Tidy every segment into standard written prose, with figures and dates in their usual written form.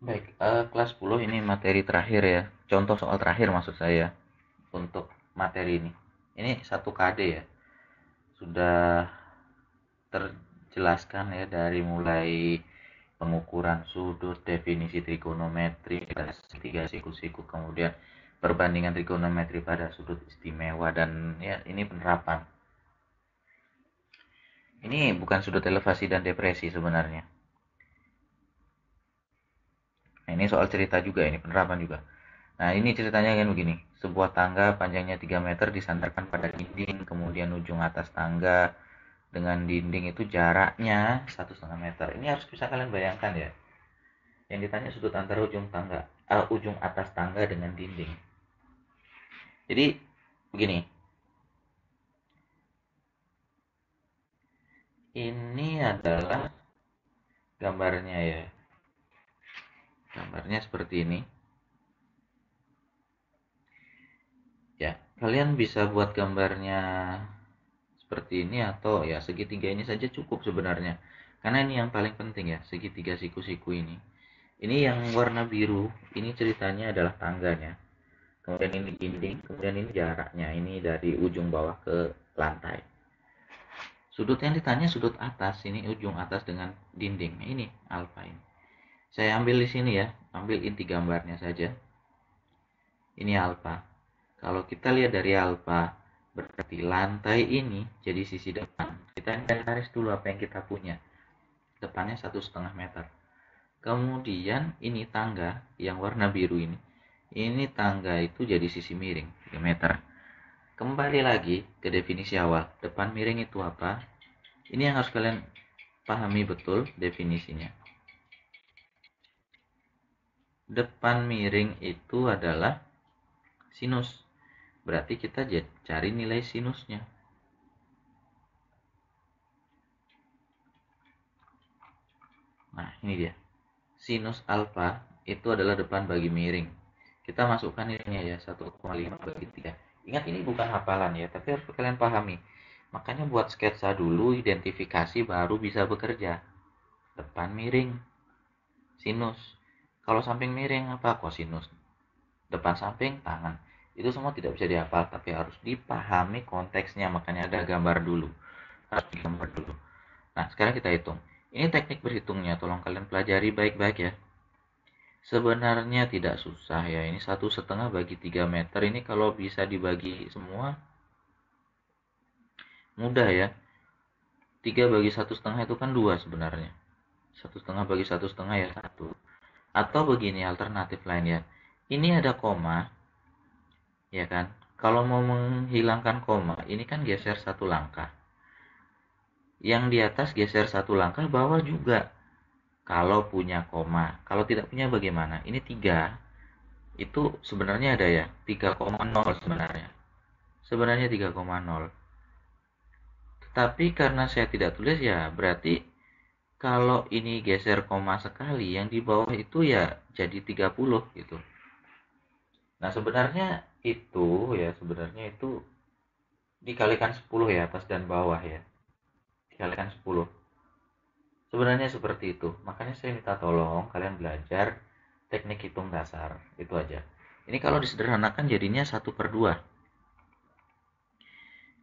Baik, kelas 10 ini materi terakhir ya. Contoh soal terakhir maksud saya untuk materi ini. Ini 1 KD ya. Sudah terjelaskan ya dari mulai pengukuran sudut, definisi trigonometri, segitiga, siku-siku, kemudian perbandingan trigonometri pada sudut istimewa dan ya ini penerapan. Ini bukan sudut elevasi dan depresi sebenarnya. Nah, ini soal cerita juga, ini penerapan juga. Nah, ini ceritanya kan begini. Sebuah tangga panjangnya 3 meter disandarkan pada dinding, kemudian ujung atas tangga dengan dinding itu jaraknya 1,5 meter. Ini harus bisa kalian bayangkan ya. Yang ditanya sudut antara ujung atas tangga dengan dinding. Jadi begini, ini adalah gambarnya ya. Gambarnya seperti ini. Ya, kalian bisa buat gambarnya seperti ini atau ya segitiga ini saja cukup sebenarnya. Karena ini yang paling penting ya, segitiga siku-siku ini. Ini yang warna biru, ini ceritanya adalah tangganya. Kemudian ini dinding, kemudian ini jaraknya, ini dari ujung bawah ke lantai. Sudut yang ditanya sudut atas, ini ujung atas dengan dinding. Ini alfa ini. Saya ambil di sini ya, ambil inti gambarnya saja. Ini alfa. Kalau kita lihat dari alfa, berarti lantai ini jadi sisi depan. Kita garis dulu apa yang kita punya. Depannya 1,5 meter. Kemudian ini tangga yang warna biru ini. Ini tangga itu jadi sisi miring 3 meter. Kembali lagi ke definisi awal. Depan miring itu apa? Ini yang harus kalian pahami betul definisinya. Depan miring itu adalah sinus. Berarti kita cari nilai sinusnya. Nah, ini dia. Sinus alfa itu adalah depan bagi miring. Kita masukkan nilainya ya, 1,5 bagi 3. Ingat ini bukan hafalan ya, tapi harus kalian pahami. Makanya buat sketsa dulu, identifikasi baru bisa bekerja. Depan miring, sinus. Kalau samping miring apa? Kosinus. Depan samping, tangan. Itu semua tidak bisa dihafal, tapi harus dipahami konteksnya. Makanya ada gambar dulu. Harus digambar dulu. Nah, sekarang kita hitung. Ini teknik berhitungnya, tolong kalian pelajari baik-baik ya. Sebenarnya tidak susah ya. Ini 1,5 bagi 3 meter. Ini kalau bisa dibagi semua mudah ya. 3 bagi 1,5 itu kan 2 sebenarnya. 1,5 bagi 1,5 ya 1. Atau begini alternatif lain ya. Ini ada koma, ya kan? Kalau mau menghilangkan koma, ini kan geser 1 langkah. Yang di atas geser 1 langkah, bawah juga. Kalau punya koma. Kalau tidak punya bagaimana? Ini 3. Itu sebenarnya ada ya. 3,0 sebenarnya. Sebenarnya 3,0. Tapi karena saya tidak tulis ya, berarti kalau ini geser koma sekali, yang di bawah itu ya jadi 30 gitu. Nah, sebenarnya itu dikalikan 10 ya, atas dan bawah ya. Dikalikan 10. Sebenarnya seperti itu. Makanya saya minta tolong kalian belajar teknik hitung dasar. Itu aja. Ini kalau disederhanakan jadinya 1/2.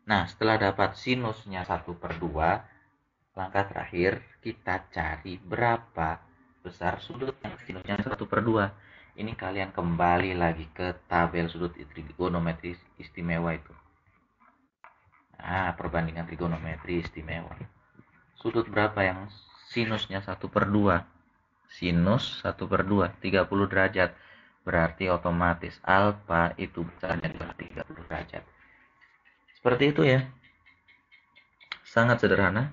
Nah, setelah dapat sinusnya 1/2, langkah terakhir kita cari berapa besar sudut yang sinusnya 1/2. Ini kalian kembali lagi ke tabel sudut trigonometri istimewa itu. Nah, perbandingan trigonometri istimewa. Sudut berapa yang sinusnya 1/2? Sinus 1/2, 30 derajat. Berarti otomatis alfa itu besarnya adalah 30 derajat. Seperti itu ya. Sangat sederhana.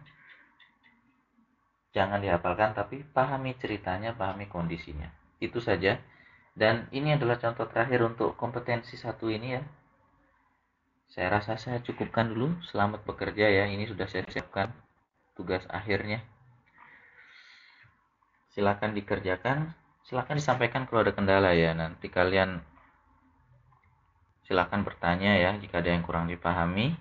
Jangan dihafalkan, tapi pahami ceritanya, pahami kondisinya. Itu saja. Dan ini adalah contoh terakhir untuk kompetensi 1 ini ya. Saya rasa saya cukupkan dulu. Selamat bekerja ya. Ini sudah saya siapkan tugas akhirnya. Silakan dikerjakan. Silakan disampaikan kalau ada kendala ya. Nanti kalian silakan bertanya ya jika ada yang kurang dipahami.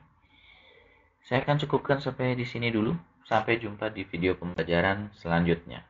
Saya akan cukupkan sampai di sini dulu. Sampai jumpa di video pembelajaran selanjutnya.